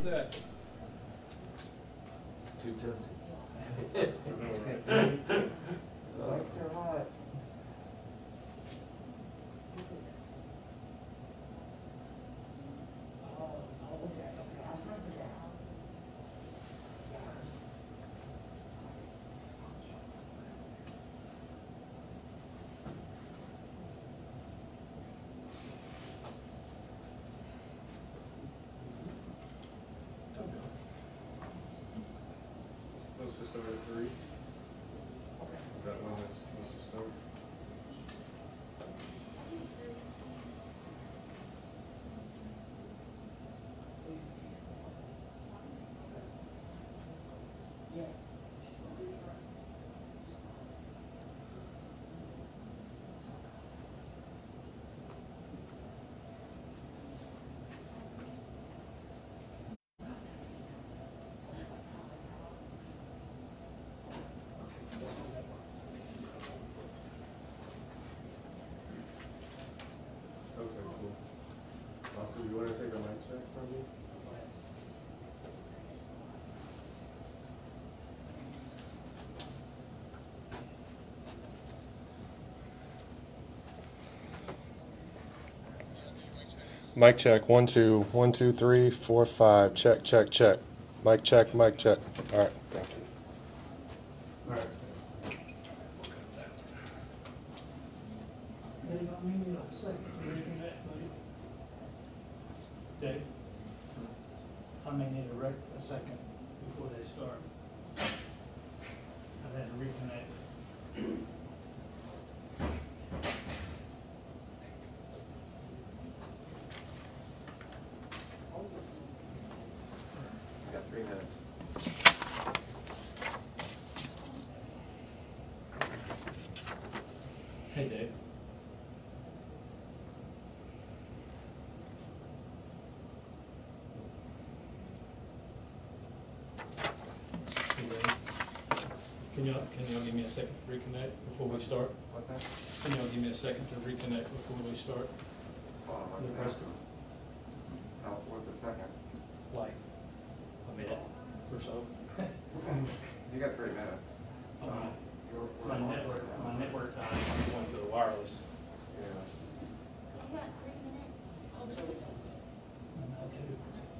that? 220. Legs are hot. Supposed to start at 3. Is that when it's supposed to start? Okay, cool. Also, you want to take a mic check from me? Mic check. 1 2 1 2 3 4 5. Check check check. Mic check. Mic check. All right. Thank you. All right. Dave, I may need a second to reconnect, buddy. Dave, I may need a second before they start. I've had to reconnect. You got 3 minutes. Hey, Dave. Hey, Dave. Can y'all give me a second to reconnect before we start? What's that? Can y'all give me a second to reconnect before we start? The press- What's a second? Like a minute or so? You got 3 minutes. My network time, I'm going to the wireless. Yeah. I got 3 minutes. Oh, so it's okay.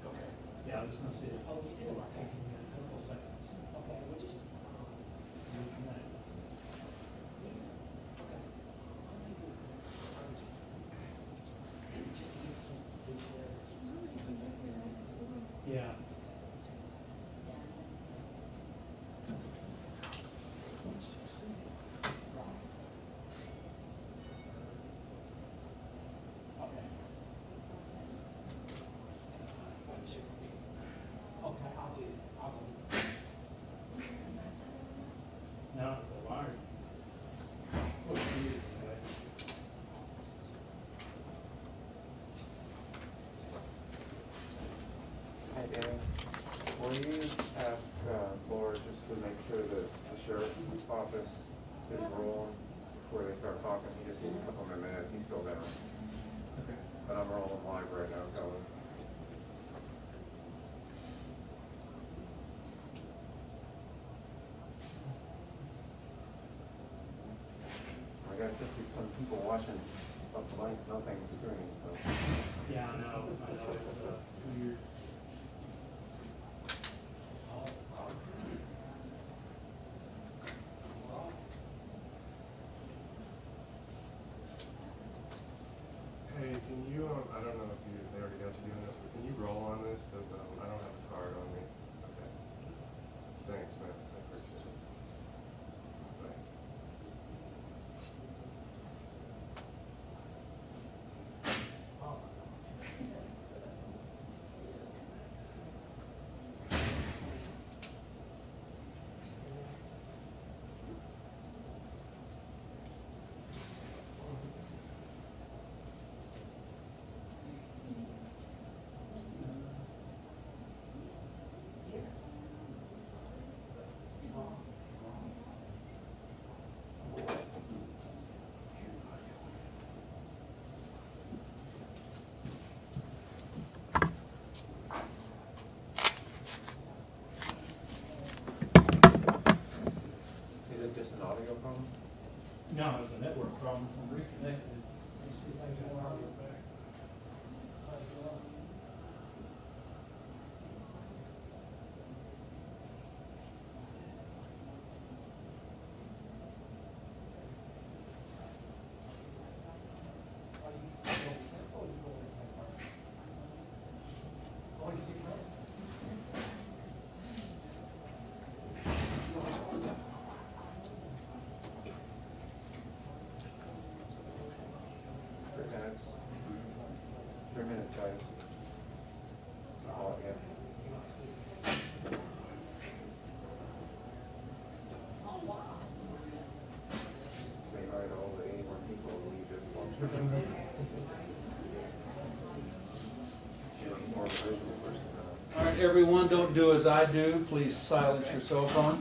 Okay. Yeah, I was gonna see it. Oh, you do? Okay, give me a couple seconds. Okay, we just, Reconnect. just to give some details. Yeah. Okay. Okay, I'll do it. I'll do it. No, it's a wire. Oh, you did, okay. Hey, Danny, will you ask Laura just to make sure that the sheriff's office is rolling before they start talking? He just needs a couple more minutes. He's still down. Okay. But I'm rolling live right now, tell him. I got 60 people watching up the link, nothing screen, so. Yeah, I know, it's weird. Hey, can you, I don't know if they already got you doing this, but can you roll on this? Because I don't have a card on me. Okay. Thanks, man. I appreciate it. Bye. problem, reconnected, and see if I can get our back. minutes. 3 minutes, guys. That's all I get. Say hi to all the 81 people who leave this one. You're more of a visual person than All right, everyone, don't do as I do. Please silence your cell phone.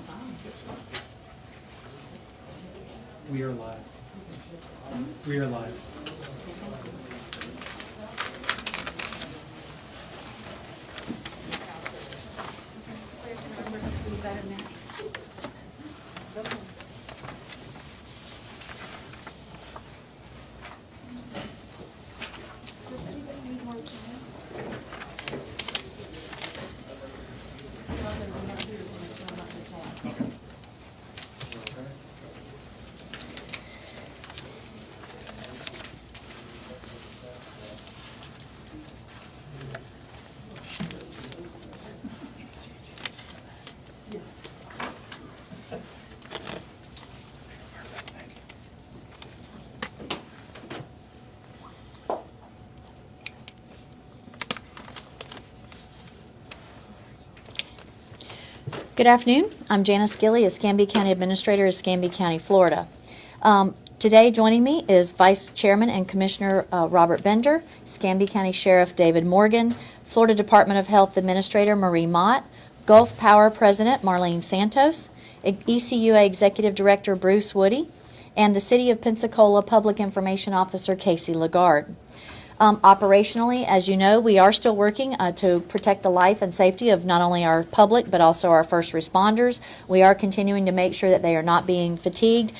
We are live. We are live. Good afternoon. I'm Janice Gilley, Escambia County Administrator, Escambia County, Florida. Today joining me is Vice Chairman and Commissioner Robert Bender, Escambia County Sheriff David Morgan, Florida Department of Health Administrator Marie Mott, Gulf Power President Marlene Santos, ECUA Executive Director Bruce Woody, and the City of Pensacola Public Information Officer Casey Lagarde. Operationally, as you know, we are still working to protect the life and safety of not only our public but also our first responders. We are continuing to make sure that they are not being fatigued.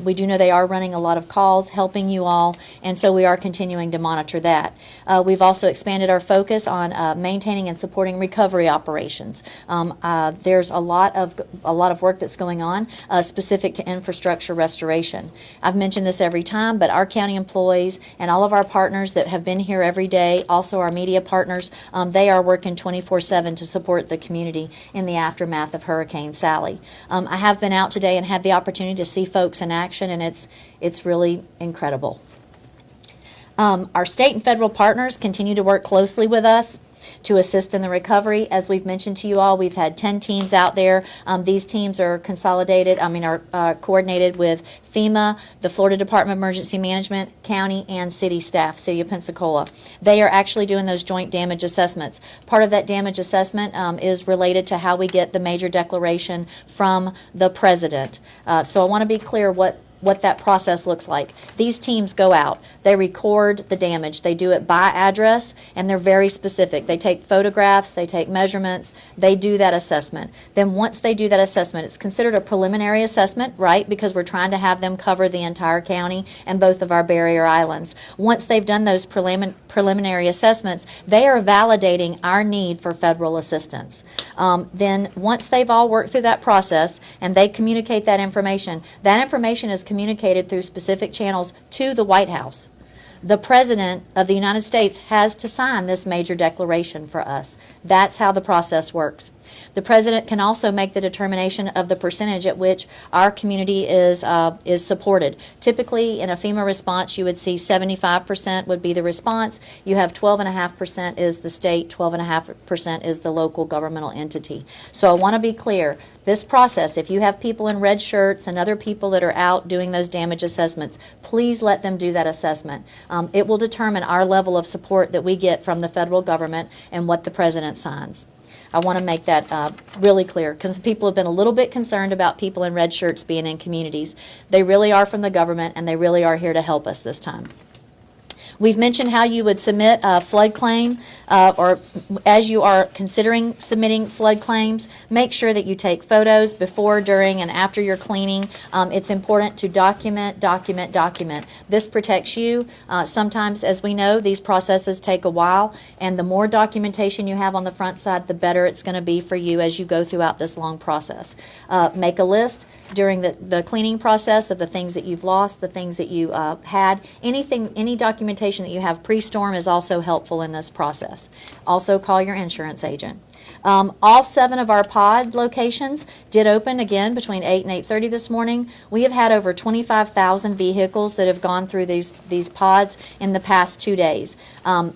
We do know they are running a lot of calls, helping you all, and so we are continuing to monitor that. We've also expanded our focus on maintaining and supporting recovery operations. There's a lot of work that's going on specific to infrastructure restoration. I've mentioned this every time, but our county employees and all of our partners that have been here every day, also our media partners, they are working 24/7 to support the community in the aftermath of Hurricane Sally. I have been out today and had the opportunity to see folks in action, and it's really incredible. Our state and federal partners continue to work closely with us to assist in the recovery. As we've mentioned to you all, we've had 10 teams out there. These teams are coordinated with FEMA, the Florida Department of Emergency Management, county and city staff, City of Pensacola. They are actually doing those joint damage assessments. Part of that damage assessment is related to how we get the major declaration from the president. So I want to be clear what that process looks like. These teams go out, they record the damage, they do it by address, and they're very specific. They take photographs, they take measurements, they do that assessment. Then once they do that assessment, it's considered a preliminary assessment, right, because we're trying to have them cover the entire county and both of our barrier islands. Once they've done those preliminary assessments, they are validating our need for federal assistance. Then once they've all worked through that process and they communicate that information is communicated through specific channels to the White House. The President of the United States has to sign this major declaration for us. That's how the process works. The President can also make the determination of the percentage at which our community is supported. Typically, in a FEMA response, you would see 75% would be the response. You have 12.5% is the state, 12.5% is the local governmental entity. So I want to be clear. This process, if you have people in red shirts and other people that are out doing those damage assessments, please let them do that assessment. It will determine our level of support that we get from the federal government and what the President signs. I want to make that really clear because people have been a little bit concerned about people in red shirts being in communities. They really are from the government, and they really are here to help us this time. We've mentioned how you would submit a flood claim, or as you are considering submitting flood claims, make sure that you take photos before, during, and after your cleaning. It's important to document. This protects you. Sometimes, as we know, these processes take a while, and the more documentation you have on the front side, the better it's going to be for you as you go throughout this long process. Make a list during the cleaning process of the things that you've lost, the things that you had. Any documentation that you have pre-storm is also helpful in this process. Also call your insurance agent. All 7 of our pod locations did open again between 8 and 8:30 this morning. We have had over 25,000 vehicles that have gone through these pods in the past 2 days.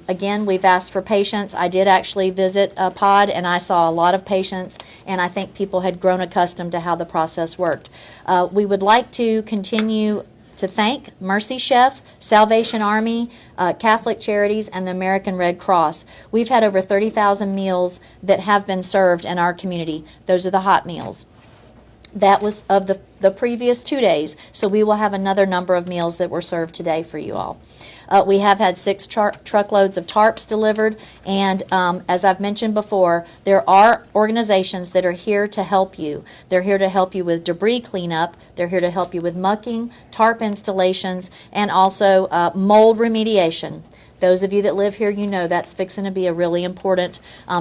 Again, we've asked for patience. I did actually visit a pod, and I saw a lot of patience, and I think people had grown accustomed to how the process worked. We would like to continue to thank Mercy Chef, Salvation Army, Catholic Charities, and the American Red Cross. We've had over 30,000 meals that have been served in our community. Those are the hot meals. That was of the previous 2 days, so we will have another number of meals that were served today for you all. We have had 6 truckloads of tarps delivered, and as I've mentioned before, there are organizations that are here to help you. They're here to help you with debris cleanup. They're here to help you with mucking, tarp installations, and also mold remediation. Those of you that live here, you know that's fixing to be a really important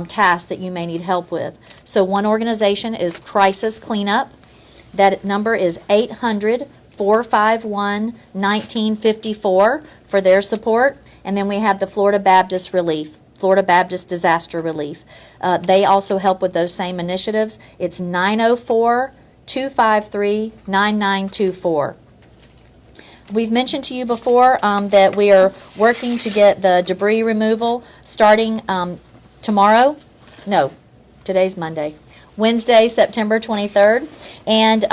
task that you may need help with. So one organization is Crisis Cleanup. That number is 800-451-1954 for their support. And then we have the Florida Baptist Relief, Florida Baptist Disaster Relief. They also help with those same initiatives. It's 904-253-9924. We've mentioned to you before that we are working to get the debris removal starting tomorrow. No, today's Monday. Wednesday, September 23rd. And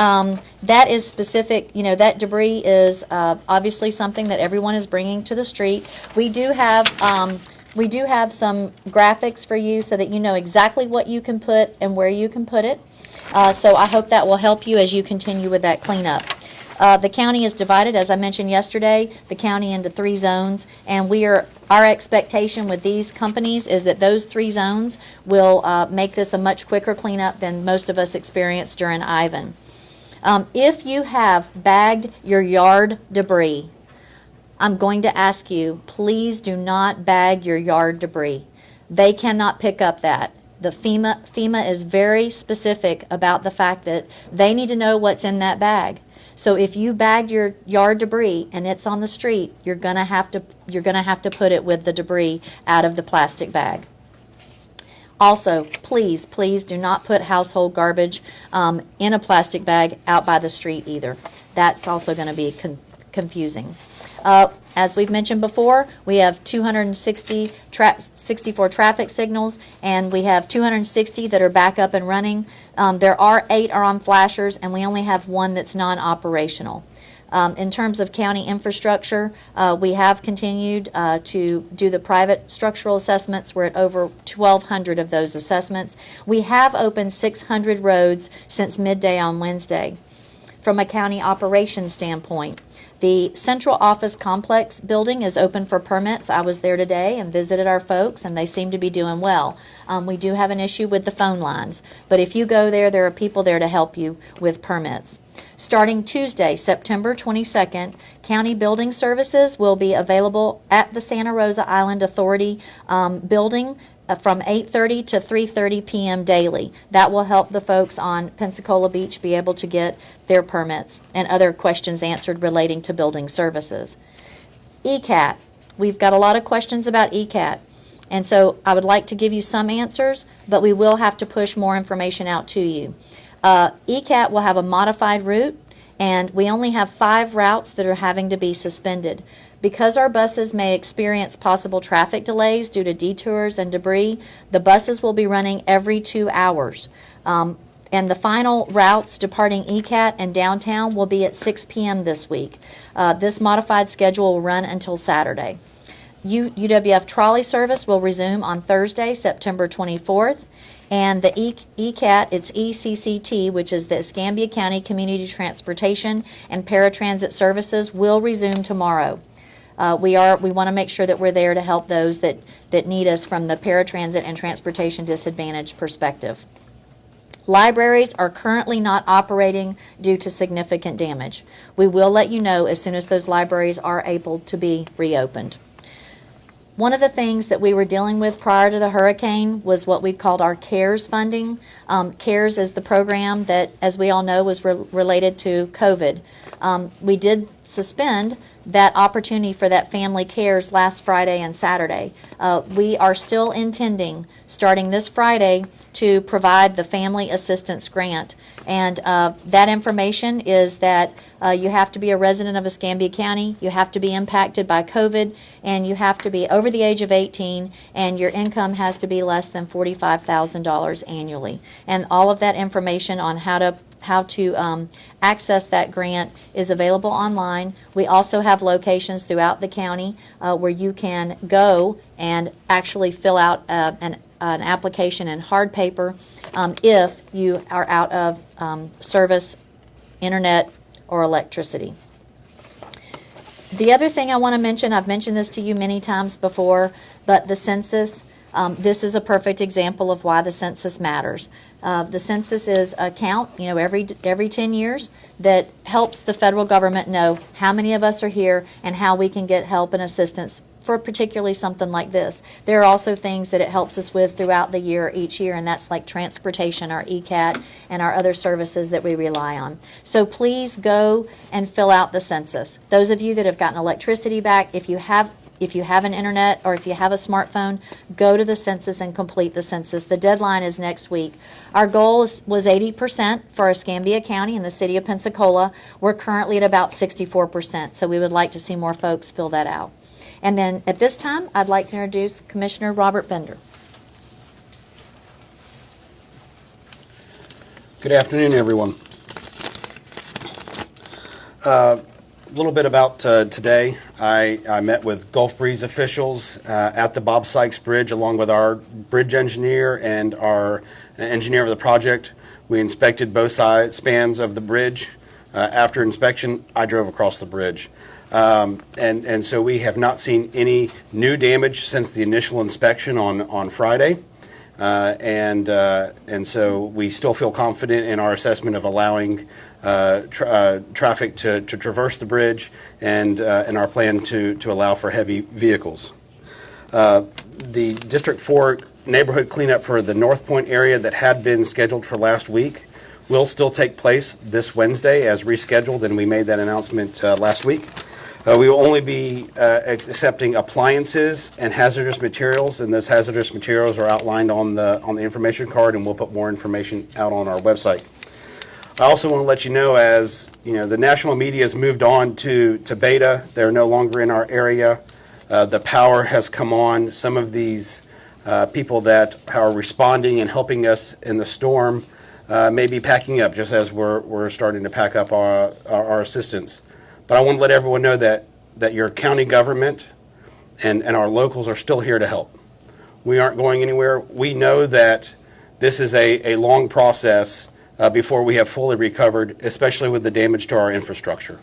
that is specific, that debris is obviously something that everyone is bringing to the street. We do have some graphics for you so that you know exactly what you can put and where you can put it. So I hope that will help you as you continue with that cleanup. The county is divided, as I mentioned yesterday, the county into 3 zones, and our expectation with these companies is that those 3 zones will make this a much quicker cleanup than most of us experienced during Ivan. If you have bagged your yard debris, I'm going to ask you, please do not bag your yard debris. They cannot pick up that. The FEMA is very specific about the fact that they need to know what's in that bag. So if you bagged your yard debris and it's on the street, you're gonna have to put it with the debris out of the plastic bag. Also, please do not put household garbage in a plastic bag out by the street either. That's also going to be confusing. As we've mentioned before, we have 64 traffic signals, and we have 260 that are back up and running. There are 8 are on flashers, and we only have 1 that's non-operational. In terms of county infrastructure, we have continued to do the private structural assessments. We're at over 1,200 of those assessments. We have opened 600 roads since midday on Wednesday. From a county operations standpoint, the central office complex building is open for permits. I was there today and visited our folks, and they seem to be doing well. We do have an issue with the phone lines, but if you go there, there are people there to help you with permits. Starting Tuesday, September 22nd, county building services will be available at the Santa Rosa Island Authority building from 8:30 to 3:30 p.m. daily. That will help the folks on Pensacola Beach be able to get their permits and other questions answered relating to building services. ECAT. We've got a lot of questions about ECAT. And so I would like to give you some answers, but we will have to push more information out to you. ECAT will have a modified route, and we only have 5 routes that are having to be suspended. Because our buses may experience possible traffic delays due to detours and debris, the buses will be running every 2 hours. And the final routes departing ECAT and downtown will be at 6 p.m. this week. This modified schedule will run until Saturday. UWF trolley service will resume on Thursday, September 24th. And the ECAT, it's ECCT, which is the Escambia County Community Transportation and Paratransit Services, will resume tomorrow. We want to make sure that we're there to help those that need us from the paratransit and transportation disadvantage perspective. Libraries are currently not operating due to significant damage. We will let you know as soon as those libraries are able to be reopened. One of the things that we were dealing with prior to the hurricane was what we called our CARES funding. CARES is the program that, as we all know, was related to COVID. We did suspend that opportunity for that Family Cares last Friday and Saturday. We are still intending, starting this Friday, to provide the Family Assistance Grant. And that information is that you have to be a resident of Escambia County, you have to be impacted by COVID, and you have to be over the age of 18, and your income has to be less than $45,000 annually. And all of that information on how to access that grant is available online. We also have locations throughout the county where you can go and actually fill out an application in hard paper if you are out of service, internet, or electricity. The other thing I want to mention, I've mentioned this to you many times before, but the census. This is a perfect example of why the census matters. The census is a count, every 10 years that helps the federal government know how many of us are here and how we can get help and assistance for particularly something like this. There are also things that it helps us with throughout the year, each year, and that's like transportation, our ECAT, and our other services that we rely on. So please go and fill out the census. Those of you that have gotten electricity back, if you have an internet or if you have a smartphone, go to the census and complete the census. The deadline is next week. Our goal was 80% for Escambia County and the city of Pensacola. We're currently at about 64%, so we would like to see more folks fill that out. And then at this time, I'd like to introduce Commissioner Robert Bender. Good afternoon, everyone. A little bit about today. I met with Gulf Breeze officials at the Bob Sykes Bridge along with our bridge engineer and our engineer of the project. We inspected both spans of the bridge. After inspection, I drove across the bridge. And so we have not seen any new damage since the initial inspection on Friday. And so we still feel confident in our assessment of allowing traffic to traverse the bridge and our plan to allow for heavy vehicles. The District 4 neighborhood cleanup for the North Point area that had been scheduled for last week will still take place this Wednesday as rescheduled, and we made that announcement last week. We will only be accepting appliances and hazardous materials, and those hazardous materials are outlined on the information card, and we'll put more information out on our website. I also want to let you know, as the national media has moved on to Beta. They're no longer in our area. The power has come on. Some of these people that are responding and helping us in the storm may be packing up, just as we're starting to pack up our assistance. But I want to let everyone know that your county government and our locals are still here to help. We aren't going anywhere. We know that this is a long process before we have fully recovered, especially with the damage to our infrastructure.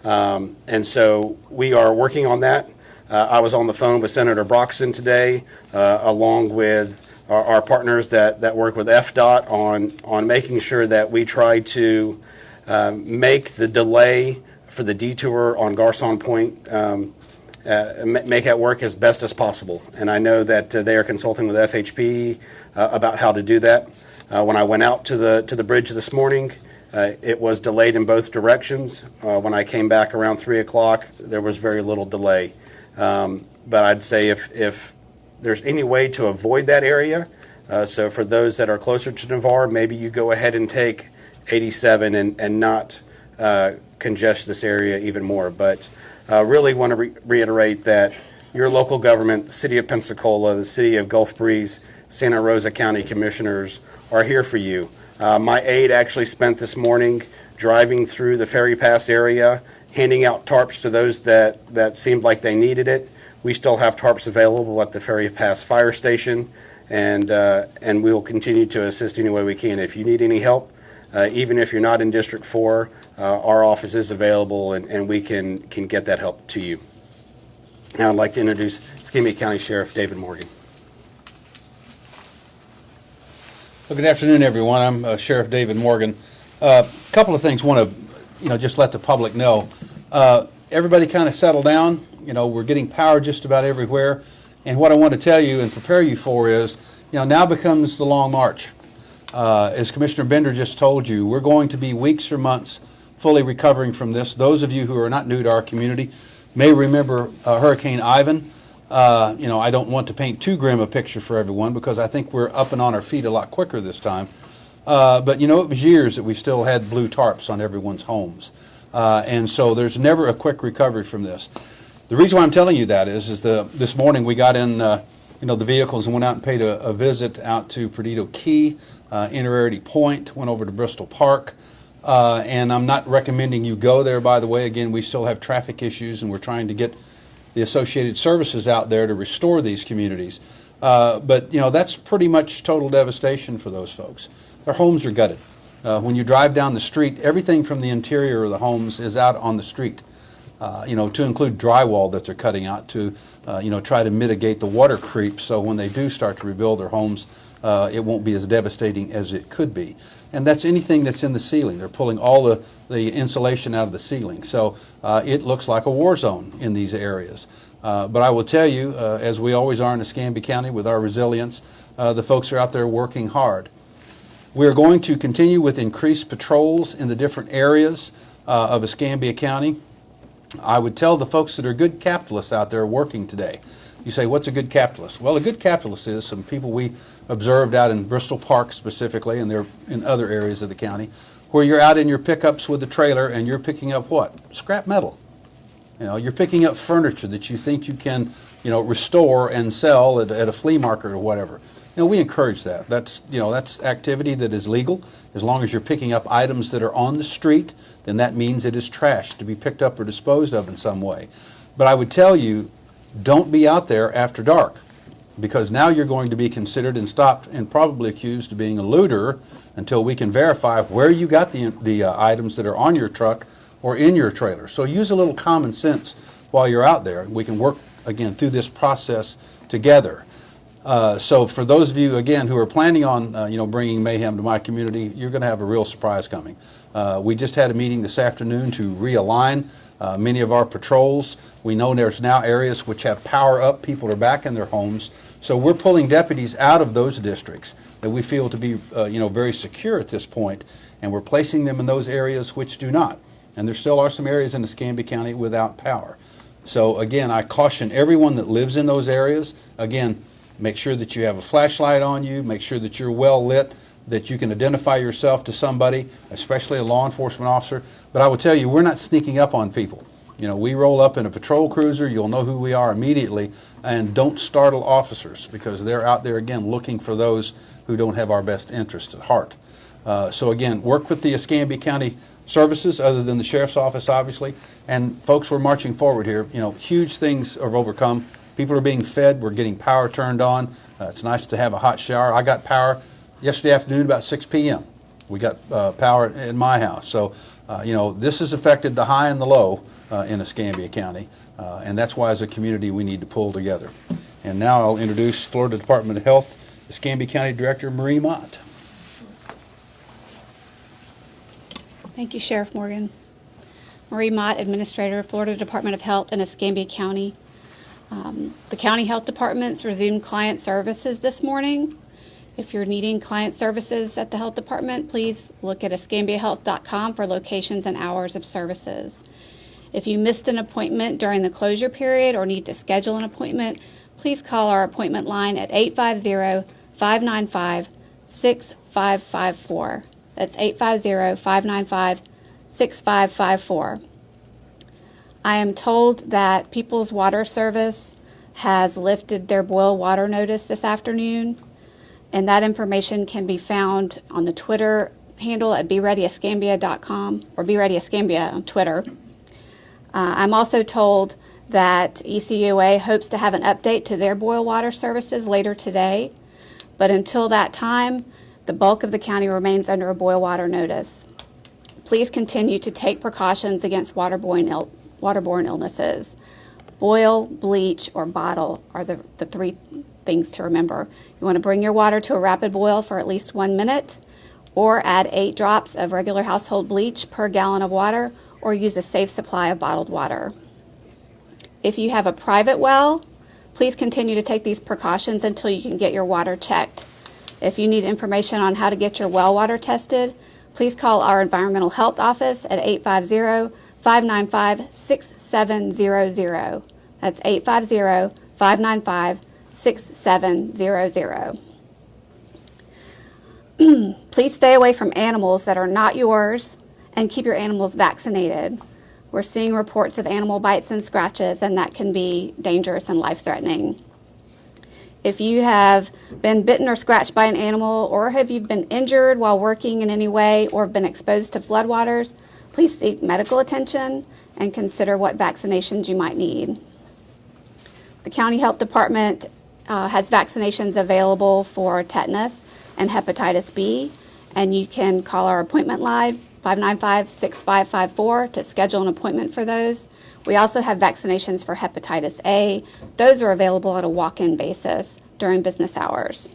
And so we are working on that. I was on the phone with Senator Broxson today, along with our partners that work with FDOT on making sure that we try to make the delay for the detour on Garcon Point, make it work as best as possible. And I know that they are consulting with FHP about how to do that. When I went out to the bridge this morning, it was delayed in both directions. When I came back around 3 o'clock, there was very little delay. But I'd say if there's any way to avoid that area, so for those that are closer to Navarre, maybe you go ahead and take 87 and not congest this area even more. But really want to reiterate that your local government, the city of Pensacola, the city of Gulf Breeze, Santa Rosa County Commissioners are here for you. My aide actually spent this morning driving through the Ferry Pass area, handing out tarps to those that seemed like they needed it. We still have tarps available at the Ferry Pass Fire Station, and we will continue to assist any way we can. If you need any help, even if you're not in District 4, our office is available, and we can get that help to you. Now I'd like to introduce Escambia County Sheriff David Morgan. Well, good afternoon, everyone. I'm Sheriff David Morgan. A couple of things want to, just let the public know. Everybody kind of settle down. We're getting power just about everywhere. And what I want to tell you and prepare you for is, now becomes the long march. As Commissioner Bender just told you, we're going to be weeks or months fully recovering from this. Those of you who are not new to our community may remember Hurricane Ivan. I don't want to paint too grim a picture for everyone because I think we're up and on our feet a lot quicker this time. But it was years that we still had blue tarps on everyone's homes. And so there's never a quick recovery from this. The reason why I'm telling you that is this morning we got in the vehicles and went out and paid a visit out to Perdido Key, Inter Point, went over to Bristol Park. And I'm not recommending you go there, by the way. Again, we still have traffic issues and we're trying to get the associated services out there to restore these communities. But that's pretty much total devastation for those folks. Their homes are gutted. When you drive down the street, everything from the interior of the homes is out on the street. To include drywall that they're cutting out to, try to mitigate the water creep so when they do start to rebuild their homes, it won't be as devastating as it could be. And that's anything that's in the ceiling. They're pulling all the insulation out of the ceiling. So it looks like a war zone in these areas. But I will tell you, as we always are in Escambia County with our resilience, the folks are out there working hard. We're going to continue with increased patrols in the different areas of Escambia County. I would tell the folks that are good capitalists out there working today. You say, what's a good capitalist? Well, a good capitalist is some people we observed out in Bristol Park specifically, and they're in other areas of the county, where you're out in your pickups with the trailer and you're picking up what? Scrap metal. You're picking up furniture that you think you can, restore and sell at a flea market or whatever. We encourage that. That's activity that is legal. As long as you're picking up items that are on the street, then that means it is trash to be picked up or disposed of in some way. But I would tell you, don't be out there after dark, because now you're going to be considered and stopped and probably accused of being a looter until we can verify where you got the items that are on your truck or in your trailer. So use a little common sense while you're out there. We can work, again, through this process together. So for those of you, again, who are planning on, bringing mayhem to my community, you're going to have a real surprise coming. We just had a meeting this afternoon to realign many of our patrols. We know there's now areas which have power up. People are back in their homes. So we're pulling deputies out of those districts that we feel to be, very secure at this point, and we're placing them in those areas which do not. And there still are some areas in Escambia County without power. So again, I caution everyone that lives in those areas, again, make sure that you have a flashlight on you, make sure that you're well lit, that you can identify yourself to somebody, especially a law enforcement officer. But I will tell you, we're not sneaking up on people. We roll up in a patrol cruiser, you'll know who we are immediately, and don't startle officers because they're out there, again, looking for those who don't have our best interest at heart. So again, work with the Escambia County services other than the sheriff's office, obviously. And folks, we're marching forward here. Huge things are overcome. People are being fed. We're getting power turned on. It's nice to have a hot shower. I got power yesterday afternoon about 6 p.m. We got power in my house. So, this has affected the high and the low in Escambia County. And that's why as a community we need to pull together. And now I'll introduce Florida Department of Health, Escambia County Director Marie Mott. Thank you, Sheriff Morgan. Marie Mott, Administrator, Florida Department of Health in Escambia County. The county health departments resumed client services this morning. If you're needing client services at the health department, please look at escambiahealth.com for locations and hours of services. If you missed an appointment during the closure period or need to schedule an appointment, please call our appointment line at 850-595-6554. That's 850-595-6554. I am told that People's Water Service has lifted their boil water notice this afternoon, and that information can be found on the Twitter handle at BeReadyEscambia.com or BeReadyEscambia on Twitter. I'm also told that ECUA hopes to have an update to their boil water services later today, but until that time, the bulk of the county remains under a boil water notice. Please continue to take precautions against waterborne illnesses. Boil, bleach, or bottle are the three things to remember. You want to bring your water to a rapid boil for at least 1 minute, or add 8 drops of regular household bleach per gallon of water, or use a safe supply of bottled water. If you have a private well, please continue to take these precautions until you can get your water checked. If you need information on how to get your well water tested, please call our Environmental Health Office at 850-595-6700. That's 850-595-6700. Please stay away from animals that are not yours and keep your animals vaccinated. We're seeing reports of animal bites and scratches, and that can be dangerous and life-threatening. If you have been bitten or scratched by an animal, or have you been injured while working in any way, or have been exposed to floodwaters, please seek medical attention and consider what vaccinations you might need. The County Health Department has vaccinations available for tetanus and hepatitis B, and you can call our appointment line 595-6554 to schedule an appointment for those. We also have vaccinations for hepatitis A. Those are available at a walk-in basis during business hours.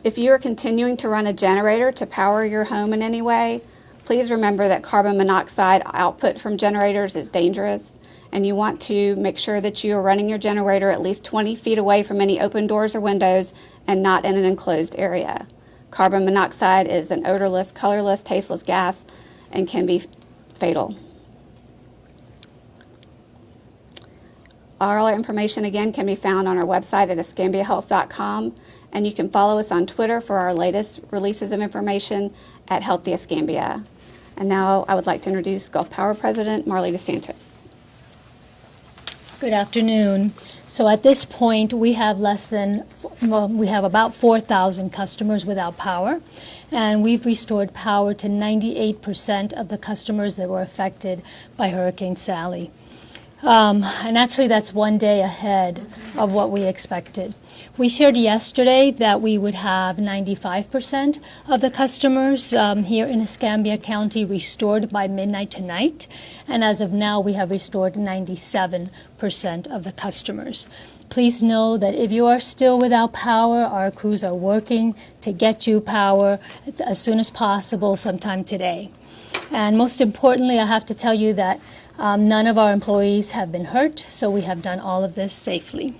If you are continuing to run a generator to power your home in any way, please remember that carbon monoxide output from generators is dangerous, and you want to make sure that you are running your generator at least 20 feet away from any open doors or windows and not in an enclosed area. Carbon monoxide is an odorless, colorless, tasteless gas and can be fatal. All our information, again, can be found on our website at escambiahealth.com, and you can follow us on Twitter for our latest releases of information at Healthy Escambia. And now I would like to introduce Gulf Power President Marley DeSantos. Good afternoon. So at this point, we have we have about 4,000 customers without power, and we've restored power to 98% of the customers that were affected by Hurricane Sally. And actually, that's one day ahead of what we expected. We shared yesterday that we would have 95% of the customers here in Escambia County restored by midnight tonight, and as of now, we have restored 97% of the customers. Please know that if you are still without power, our crews are working to get you power as soon as possible, sometime today. And most importantly, I have to tell you that none of our employees have been hurt, so we have done all of this safely.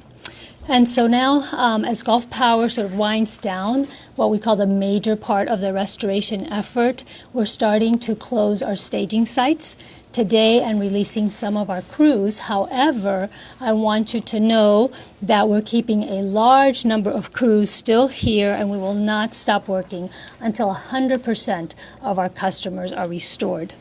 And so now, as Gulf Power sort of winds down what we call the major part of the restoration effort, we're starting to close our staging sites today and releasing some of our crews. However, I want you to know that we're keeping a large number of crews still here, and we will not stop working until 100% of our customers are restored.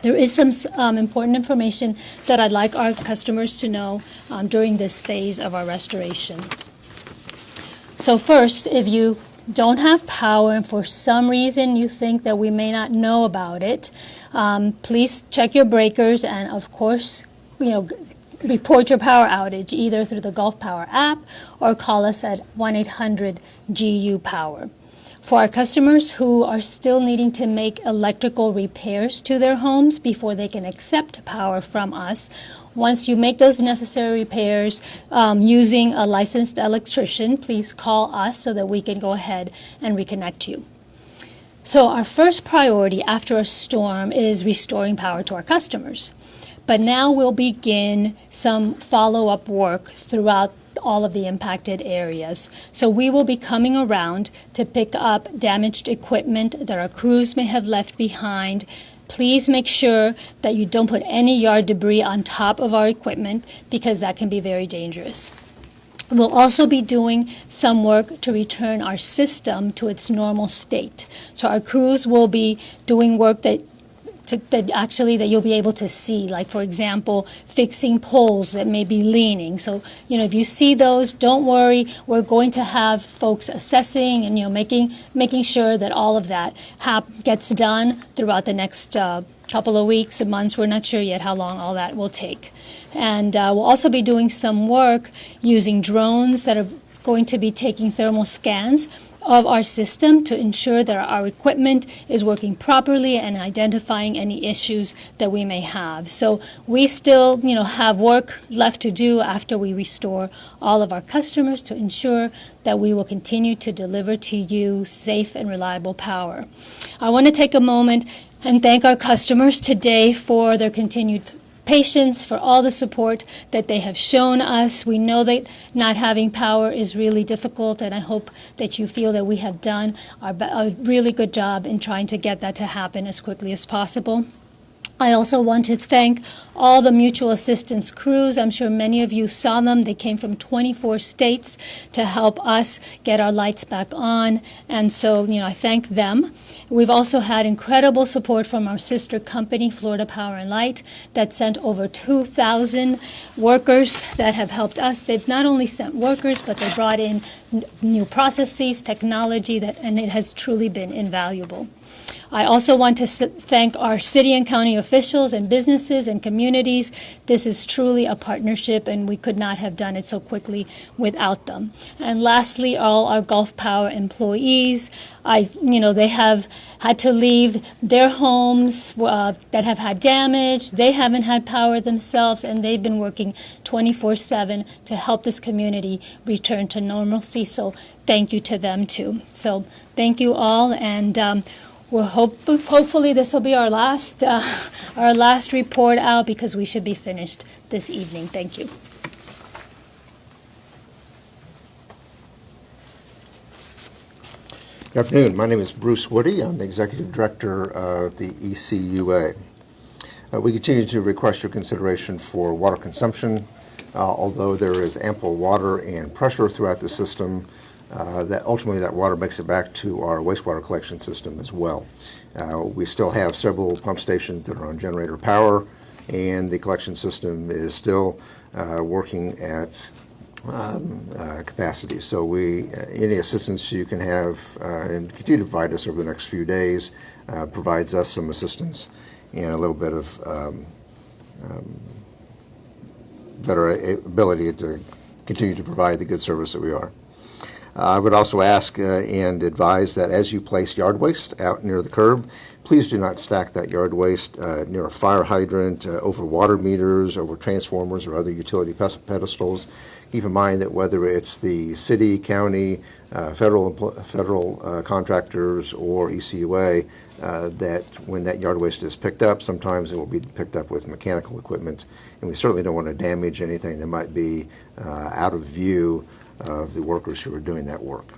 There is some important information that I'd like our customers to know during this phase of our restoration. So first, if you don't have power and for some reason you think that we may not know about it, please check your breakers and, of course, report your power outage either through the Gulf Power app or call us at 1-800-GU-POWER. For our customers who are still needing to make electrical repairs to their homes before they can accept power from us, once you make those necessary repairs using a licensed electrician, please call us so that we can go ahead and reconnect you. So our first priority after a storm is restoring power to our customers. But now we'll begin some follow-up work throughout all of the impacted areas. So we will be coming around to pick up damaged equipment that our crews may have left behind. Please make sure that you don't put any yard debris on top of our equipment because that can be very dangerous. We'll also be doing some work to return our system to its normal state. So our crews will be doing work that you'll be able to see, like, for example, fixing poles that may be leaning. So, if you see those, don't worry. We're going to have folks assessing and, making sure that all of that gets done throughout the next couple of weeks and months. We're not sure yet how long all that will take. And we'll also be doing some work using drones that are going to be taking thermal scans of our system to ensure that our equipment is working properly and identifying any issues that we may have. So we still, have work left to do after we restore all of our customers to ensure that we will continue to deliver to you safe and reliable power. I want to take a moment and thank our customers today for their continued patience, for all the support that they have shown us. We know that not having power is really difficult, and I hope that you feel that we have done a really good job in trying to get that to happen as quickly as possible. I also want to thank all the mutual assistance crews. I'm sure many of you saw them. They came from 24 states to help us get our lights back on. And so, I thank them. We've also had incredible support from our sister company, Florida Power and Light, that sent over 2,000 workers that have helped us. They've not only sent workers, but they brought in new processes, technology, and it has truly been invaluable. I also want to thank our city and county officials and businesses and communities. This is truly a partnership, and we could not have done it so quickly without them. And lastly, all our Gulf Power employees. They have had to leave their homes that have had damage. They haven't had power themselves, and they've been working 24/7 to help this community return to normalcy. So thank you to them too. So thank you all, and hopefully this will be our last report out, because we should be finished this evening. Thank you. Good afternoon. My name is Bruce Woody. I'm the Executive Director of the ECUA. We continue to request your consideration for water consumption. Although there is ample water and pressure throughout the system, that ultimately that water makes it back to our wastewater collection system as well. We still have several pump stations that are on generator power, and the collection system is still working at capacity. So any assistance you can have and continue to provide us over the next few days provides us some assistance and a little bit of better ability to continue to provide the good service that we are. I would also ask and advise that as you place yard waste out near the curb, please do not stack that yard waste near a fire hydrant, over water meters, over transformers, or other utility pedestals. Keep in mind that whether it's the city, county, federal contractors, or ECUA, that when that yard waste is picked up, sometimes it will be picked up with mechanical equipment, and we certainly don't want to damage anything that might be out of view of the workers who are doing that work.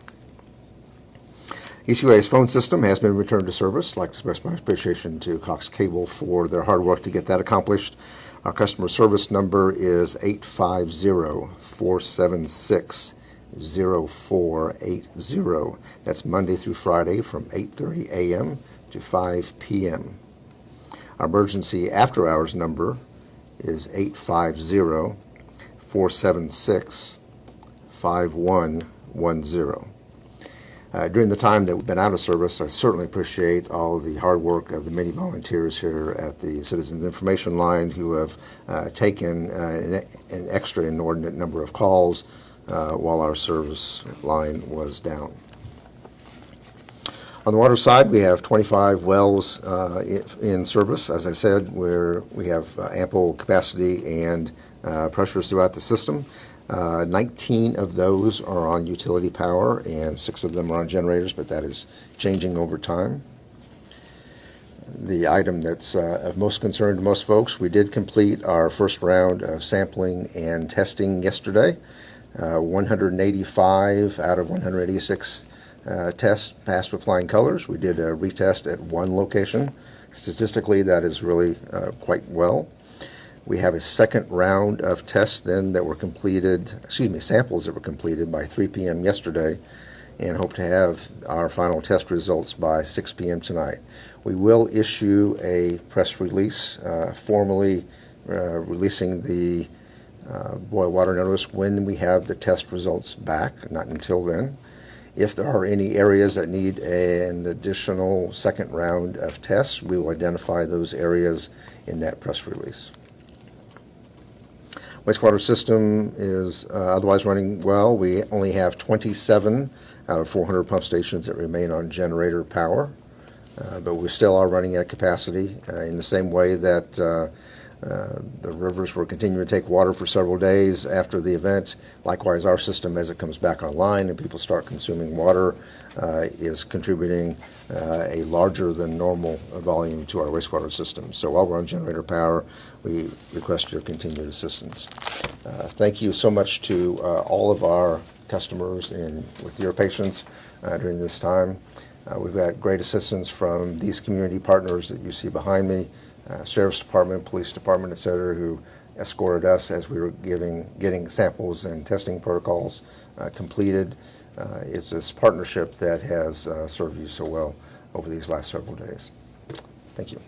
ECUA's phone system has been returned to service. I'd like to express my appreciation to Cox Cable for their hard work to get that accomplished. Our customer service number is 850-476-0480. That's Monday through Friday from 8:30 a.m. to 5 p.m. Our emergency after-hours number is 850-476-5110. During the time that we've been out of service, I certainly appreciate all of the hard work of the many volunteers here at the Citizens Information Line who have taken an extra inordinate number of calls while our service line was down. On the water side, we have 25 wells in service. As I said, where we have ample capacity and pressures throughout the system. 19 of those are on utility power, and 6 of them are on generators, but that is changing over time. The item that's of most concern to most folks, we did complete our first round of sampling and testing yesterday. 185 out of 186 tests passed with flying colors. We did a retest at 1 location. Statistically, that is really quite well. We have a second round of tests then that were completed, samples that were completed by 3 p.m. yesterday, and hope to have our final test results by 6 p.m. tonight. We will issue a press release formally releasing the boil water notice when we have the test results back, not until then. If there are any areas that need an additional second round of tests, we will identify those areas in that press release. Wastewater system is otherwise running well. We only have 27 out of 400 pump stations that remain on generator power. But we still are running at capacity in the same way that the rivers were continuing to take water for several days after the event. Likewise, our system, as it comes back online and people start consuming water, is contributing a larger than normal volume to our wastewater system. So while we're on generator power, we request your continued assistance. Thank you so much to all of our customers and with your patience during this time. We've got great assistance from these community partners that you see behind me, Sheriff's Department, Police Department, et cetera, who escorted us as we were getting samples and testing protocols completed. It's this partnership that has served you so well over these last several days. Thank you.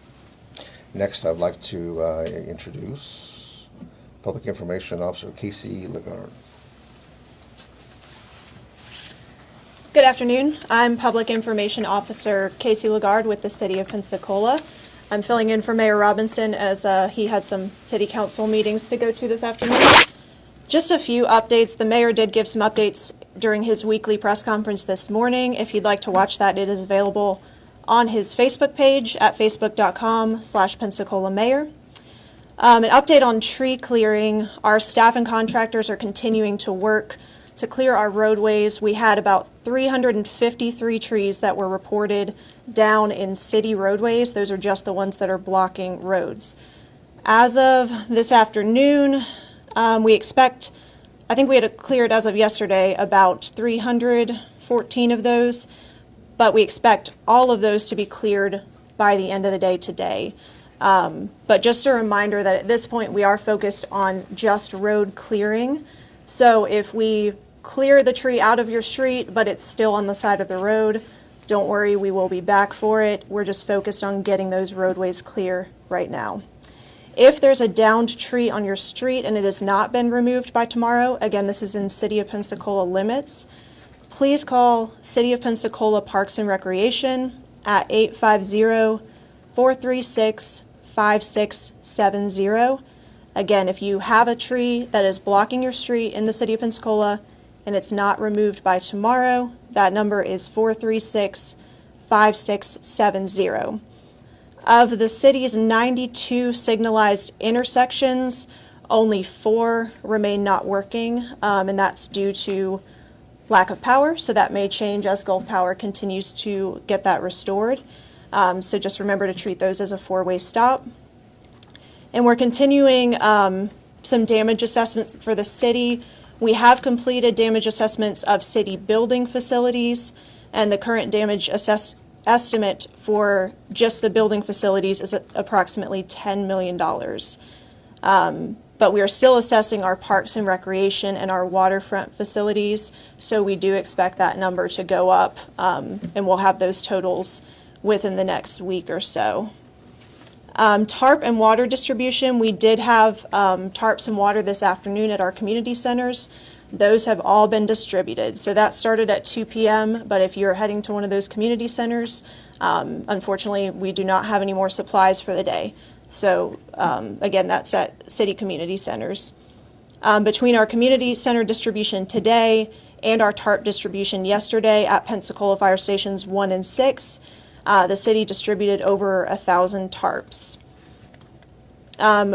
Next, I'd like to introduce Public Information Officer Casey Lagarde. Good afternoon. I'm Public Information Officer Casey Lagarde with the City of Pensacola. I'm filling in for Mayor Robinson as he had some city council meetings to go to this afternoon. Just a few updates. The mayor did give some updates during his weekly press conference this morning. If you'd like to watch that, it is available on his Facebook page at facebook.com/Pensacola Mayor. An update on tree clearing. Our staff and contractors are continuing to work to clear our roadways. We had about 353 trees that were reported down in city roadways. Those are just the ones that are blocking roads. As of this afternoon, we expect, I think we had cleared as of yesterday about 314 of those, but we expect all of those to be cleared by the end of the day today. But just a reminder that at this point we are focused on just road clearing. So if we clear the tree out of your street, but it's still on the side of the road, don't worry, we will be back for it. We're just focused on getting those roadways clear right now. If there's a downed tree on your street and it has not been removed by tomorrow, again, this is in City of Pensacola limits, please call City of Pensacola Parks and Recreation at 850-436-5670. Again, if you have a tree that is blocking your street in the City of Pensacola and it's not removed by tomorrow, that number is 436-5670. Of the city's 92 signalized intersections, only 4 remain not working, and that's due to lack of power, so that may change as Gulf Power continues to get that restored. So just remember to treat those as a 4-way stop. And we're continuing some damage assessments for the city. We have completed damage assessments of city building facilities, and the current damage estimate for just the building facilities is approximately $10 million. But we are still assessing our parks and recreation and our waterfront facilities, so we do expect that number to go up, and we'll have those totals within the next week or so. Tarp and water distribution, we did have tarps and water this afternoon at our community centers. Those have all been distributed. So that started at 2 p.m., but if you're heading to one of those community centers, unfortunately, we do not have any more supplies for the day. So again, that's at city community centers. Between our community center distribution today and our tarp distribution yesterday at Pensacola Fire Stations 1 and 6, the city distributed over 1,000 tarps.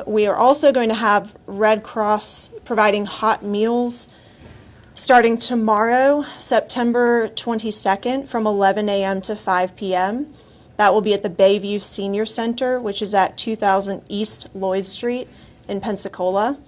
We are also going to have Red Cross providing hot meals starting tomorrow, September 22nd, from 11 a.m. to 5 p.m. That will be at the Bayview Senior Center, which is at 2000 East Lloyd Street in Pensacola.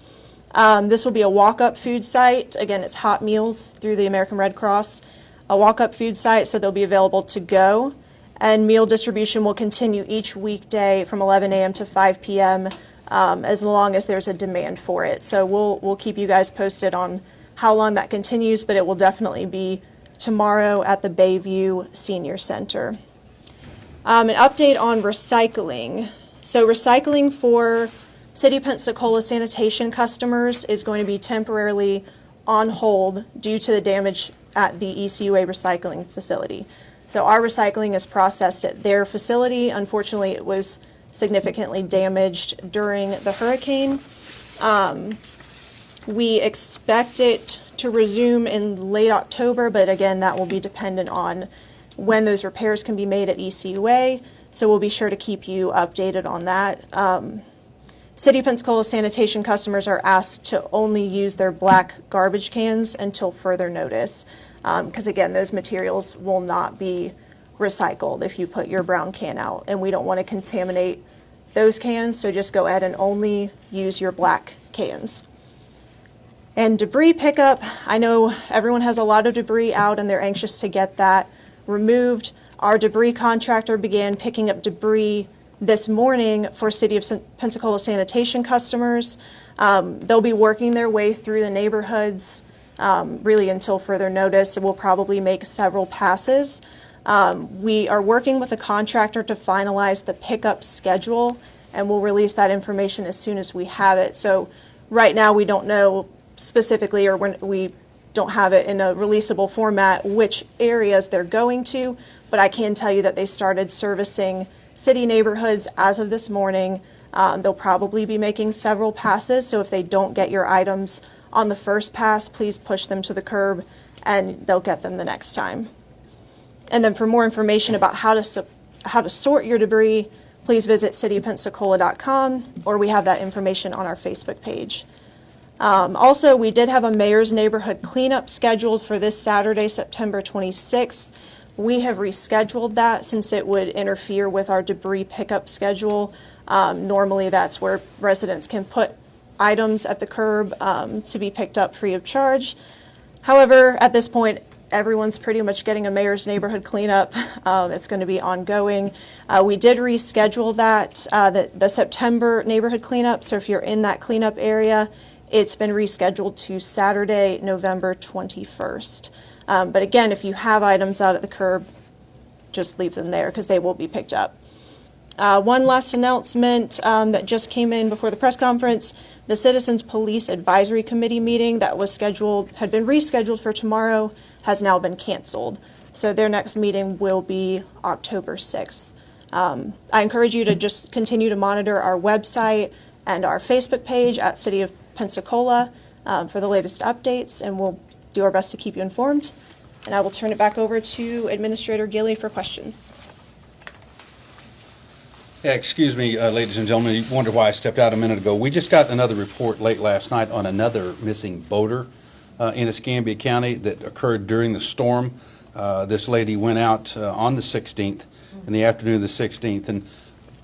This will be a walk-up food site. Again, it's hot meals through the American Red Cross. A walk-up food site, so they'll be available to go. And meal distribution will continue each weekday from 11 a.m. to 5 p.m. As long as there's a demand for it. So we'll keep you guys posted on how long that continues, but it will definitely be tomorrow at the Bayview Senior Center. An update on recycling. So recycling for City of Pensacola sanitation customers is going to be temporarily on hold due to the damage at the ECUA recycling facility. So our recycling is processed at their facility. Unfortunately, it was significantly damaged during the hurricane. We expect it to resume in late October, but again, that will be dependent on when those repairs can be made at ECUA. So we'll be sure to keep you updated on that. City of Pensacola sanitation customers are asked to only use their black garbage cans until further notice. Because again, those materials will not be recycled if you put your brown can out. And we don't want to contaminate those cans, so just go ahead and only use your black cans. And debris pickup, I know everyone has a lot of debris out and they're anxious to get that removed. Our debris contractor began picking up debris this morning for City of Pensacola sanitation customers. They'll be working their way through the neighborhoods really until further notice. We'll probably make several passes. We are working with a contractor to finalize the pickup schedule, and we'll release that information as soon as we have it. So right now we don't know specifically, or we don't have it in a releasable format, which areas they're going to, but I can tell you that they started servicing city neighborhoods as of this morning. They'll probably be making several passes, so if they don't get your items on the first pass, please push them to the curb and they'll get them the next time. And then for more information about how to sort your debris, please visit cityofpensacola.com, or we have that information on our Facebook page. Also, we did have a mayor's neighborhood cleanup scheduled for this Saturday, September 26th. We have rescheduled that since it would interfere with our debris pickup schedule. Normally, that's where residents can put items at the curb to be picked up free of charge. However, at this point, everyone's pretty much getting a mayor's neighborhood cleanup. It's going to be ongoing. We did reschedule that, the September neighborhood cleanup. So if you're in that cleanup area, it's been rescheduled to Saturday, November 21st. But again, if you have items out at the curb, just leave them there because they will be picked up. One last announcement that just came in before the press conference. The Citizens Police Advisory Committee meeting that was had been rescheduled for tomorrow, has now been canceled. So their next meeting will be October 6th. I encourage you to just continue to monitor our website and our Facebook page at City of Pensacola for the latest updates, and we'll do our best to keep you informed. And I will turn it back over to Administrator Gilly for questions. Yeah, excuse me, ladies and gentlemen, you wonder why I stepped out a minute ago. We just got another report late last night on another missing boater in Escambia County that occurred during the storm. This lady went out on the 16th, in the afternoon of the 16th, and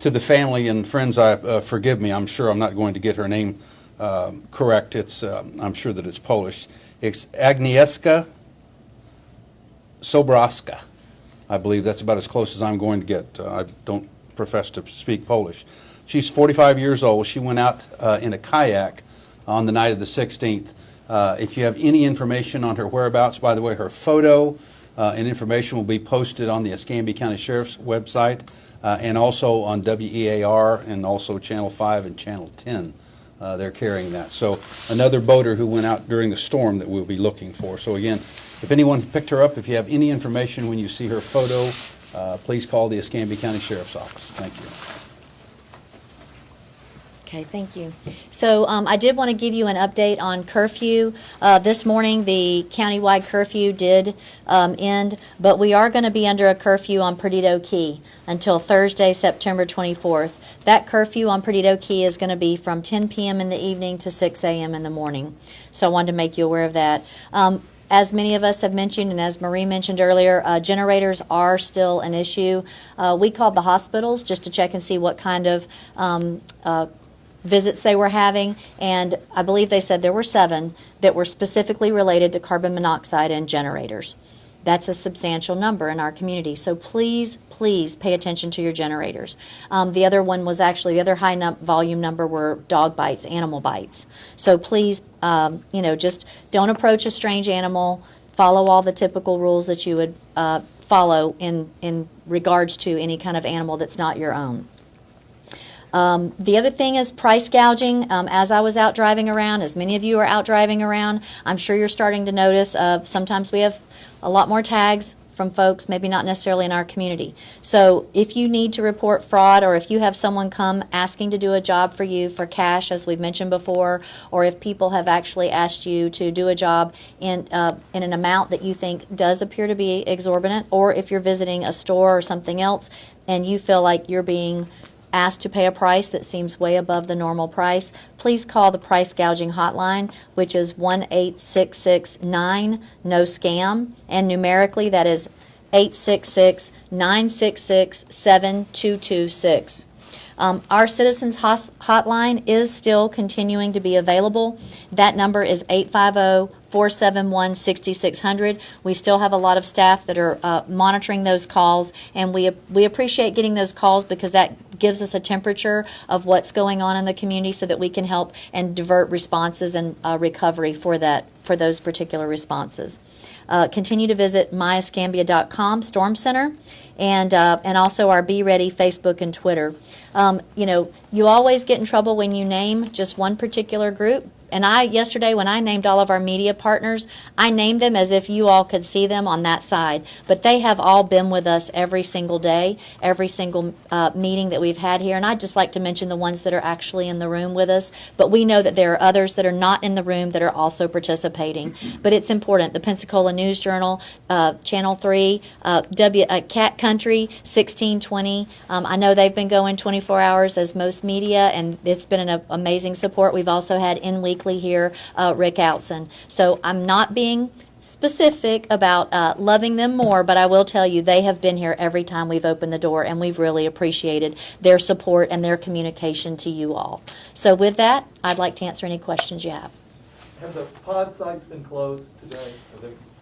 to the family and friends, forgive me, I'm sure I'm not going to get her name correct. I'm sure that it's Polish. It's Agnieszka Sobrowska. I believe that's about as close as I'm going to get. I don't profess to speak Polish. She's 45 years old. She went out in a kayak on the night of the 16th. If you have any information on her whereabouts, by the way, her photo and information will be posted on the Escambia County Sheriff's website and also on WEAR and also Channel 5 and Channel 10. They're carrying that. So another boater who went out during the storm that we'll be looking for. So again, if anyone picked her up, if you have any information when you see her photo, please call the Escambia County Sheriff's Office. Thank you. Okay, thank you. So I did want to give you an update on curfew. This morning, the countywide curfew did end, but we are going to be under a curfew on Perdido Key until Thursday, September 24th. That curfew on Perdido Key is going to be from 10 p.m. in the evening to 6 a.m. in the morning. So I wanted to make you aware of that. As many of us have mentioned, and as Marie mentioned earlier, generators are still an issue. We called the hospitals just to check and see what kind of visits they were having, and I believe they said there were 7 that were specifically related to carbon monoxide and generators. That's a substantial number in our community, so please, please pay attention to your generators. The other one was actually, the other high volume number were dog bites, animal bites. So please, just don't approach a strange animal. Follow all the typical rules that you would follow in regards to any kind of animal that's not your own. The other thing is price gouging. As I was out driving around, as many of you are out driving around, I'm sure you're starting to notice sometimes we have a lot more tags from folks, maybe not necessarily in our community. So if you need to report fraud, or if you have someone come asking to do a job for you for cash, as we've mentioned before, or if people have actually asked you to do a job in an amount that you think does appear to be exorbitant, or if you're visiting a store or something else and you feel like you're being asked to pay a price that seems way above the normal price, please call the price gouging hotline, which is 1-866-9-NO-SCAM, and numerically that is 866-966-7226. Our Citizens Hotline is still continuing to be available. That number is 850-471-6600. We still have a lot of staff that are monitoring those calls, and we appreciate getting those calls because that gives us a temperature of what's going on in the community so that we can help and divert responses and recovery for those particular responses. Continue to visit myescambia.com Storm Center, and also our Be Ready Facebook and Twitter. You always get in trouble when you name just one particular group. And yesterday when I named all of our media partners, I named them as if you all could see them on that side. But they have all been with us every single day, every single meeting that we've had here. And I'd just like to mention the ones that are actually in the room with us. But we know that there are others that are not in the room that are also participating. But it's important. The Pensacola News Journal, Channel 3, Cat Country, 1620. I know they've been going 24 hours as most media, and it's been an amazing support. We've also had in-week here, Rick Outson. So I'm not being specific about loving them more, but I will tell you they have been here every time we've opened the door, and we've really appreciated their support and their communication to you all. So with that, I'd like to answer any questions you have. Have the pod sites been closed today?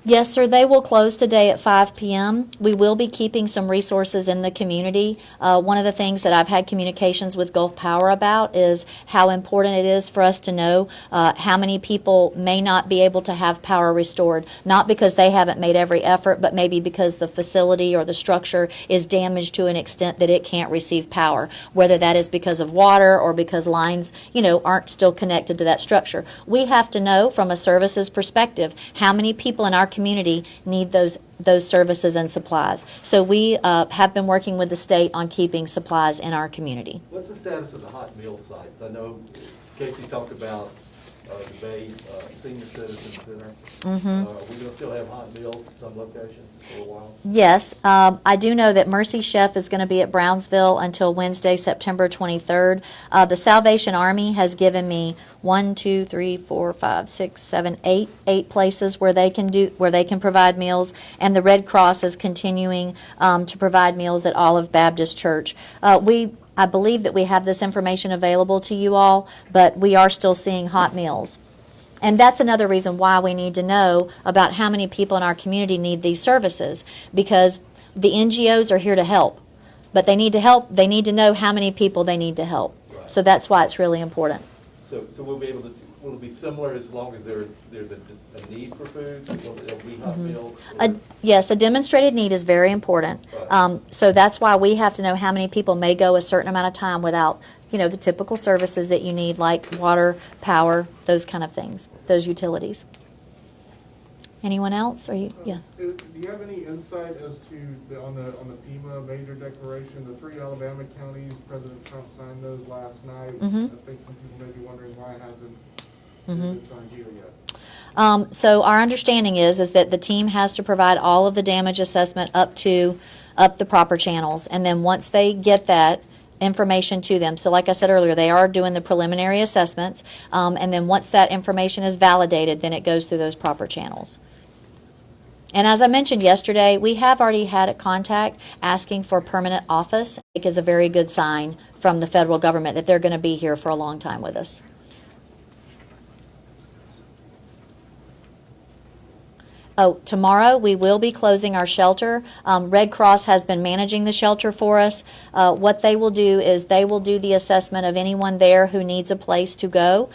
Yes, sir. They will close today at 5 p.m. We will be keeping some resources in the community. One of the things that I've had communications with Gulf Power about is how important it is for us to know how many people may not be able to have power restored, not because they haven't made every effort, but maybe because the facility or the structure is damaged to an extent that it can't receive power, whether that is because of water or because lines, aren't still connected to that structure. We have to know from a services perspective how many people in our community need those services and supplies. So we have been working with the state on keeping supplies in our community. What's the status of the hot meal sites? I know Casey talked about the Bay Senior Citizen Center. We're going to still have hot meals at some locations for a while? Yes. I do know that Mercy Chef is going to be at Brownsville until Wednesday, September 23rd. The Salvation Army has given me 8 places where they can provide meals, and the Red Cross is continuing to provide meals at Olive Baptist Church. I believe that we have this information available to you all, but we are still seeing hot meals. And that's another reason why we need to know about how many people in our community need these services, because the NGOs are here to help, but they need to help. They need to know how many people they need to help. Right. So that's why it's really important. So will it be similar as long as there's a need for food? There'll be hot meals? Yes, a demonstrated need is very important. Right. So that's why we have to know how many people may go a certain amount of time without, the typical services that you need, like water, power, those kind of things, those utilities. Anyone else? Do you have any insight as to on the FEMA major declaration, the 3 Alabama counties? President Trump signed those last night. I think some people may be wondering why it hasn't been signed here yet. So our understanding is that the team has to provide all of the damage assessment up the proper channels, and then once they get that information to them. So like I said earlier, they are doing the preliminary assessments, and then once that information is validated, then it goes through those proper channels. And as I mentioned yesterday, we have already had a contact asking for a permanent office. I think is a very good sign from the federal government that they're going to be here for a long time with us. Oh, tomorrow we will be closing our shelter. Red Cross has been managing the shelter for us. What they will do is they will do the assessment of anyone there who needs a place to go.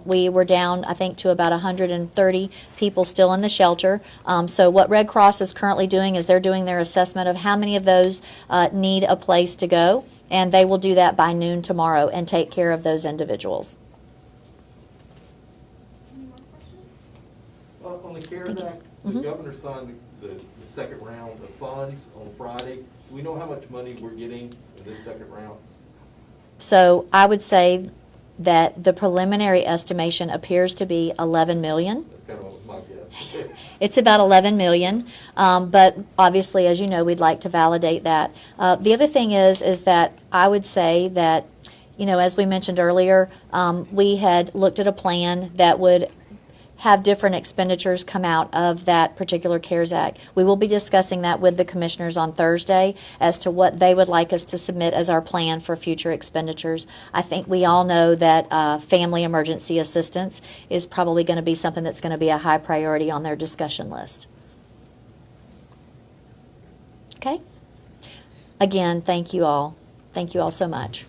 We were down, I think, to about 130 people still in the shelter. So what Red Cross is currently doing is they're doing their assessment of how many of those need a place to go, and they will do that by noon tomorrow and take care of those individuals. On the CARES Act, the governor signed the second round of funds on Friday. Do we know how much money we're getting in this second round? So I would say that the preliminary estimation appears to be 11 million. That's kind of what my guess. It's about 11 million, but obviously, as you know, we'd like to validate that. The other thing is that I would say that, you know, as we mentioned earlier, we had looked at a plan that would have different expenditures come out of that particular CARES Act. We will be discussing that with the commissioners on Thursday as to what they would like us to submit as our plan for future expenditures. I think we all know that family emergency assistance is probably going to be something that's going to be a high priority on their discussion list. Okay? Again, thank you all. Thank you all so much.